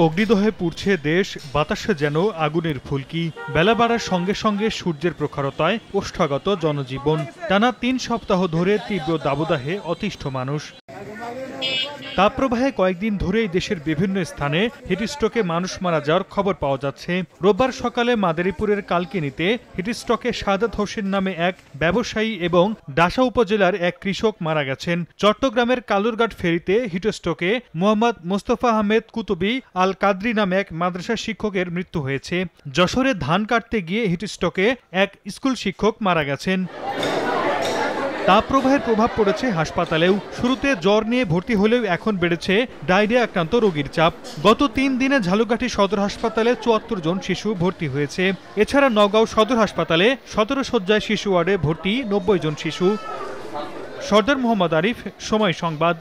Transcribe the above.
অগ্নিদহে পুড়ছে দেশ, বাতাসে যেন আগুনের ফুলকি। বেলা বাড়ার সঙ্গে সঙ্গে সূর্যের প্রখরতায় ওষ্ঠাগত জনজীবন। টানা ৩ সপ্তাহ ধরে তীব্র দাবদাহে অতিষ্ঠ মানুষ। তাপপ্রবাহে কয়েকদিন ধরেই দেশের বিভিন্ন স্থানে হিটস্ট্রোকে মানুষ মারা যাওয়ার খবর পাওয়া যাচ্ছে। রোববার সকালে মাদারীপুরের কালকিনিতে হিটস্ট্রোকে সাদাত হোসেন নামে এক ব্যবসায়ী এবং ডাসা উপজেলার এক কৃষক মারা গেছেন। চট্টগ্রামের কালুরঘাট ফেরিতে হিটস্ট্রোকে মোহাম্মদ মোস্তফা আহমেদ কুতুবী আল কাদরি নামে এক মাদ্রাসা শিক্ষকের মৃত্যু হয়েছে। যশোরে ধান কাটতে গিয়ে হিটস্ট্রোকে এক স্কুল শিক্ষক মারা গেছেন। তাপপ্রবাহের প্রভাব পড়েছে হাসপাতালেও। শুরুতে জ্বর নিয়ে ভর্তি হলেও এখন বেড়েছে ডায়রিয়া আক্রান্ত রোগীর চাপ। গত ৩ দিনে ঝালকাঠি সদর হাসপাতালে ৭৪ জন শিশু ভর্তি হয়েছে। এছাড়া নওগাঁ সদর হাসপাতালে ১৭ শয্যায় শিশু ওয়ার্ডে ভর্তি ৯০ জন শিশু। সর্দার মোহাম্মদ আরিফ, সময় সংবাদ।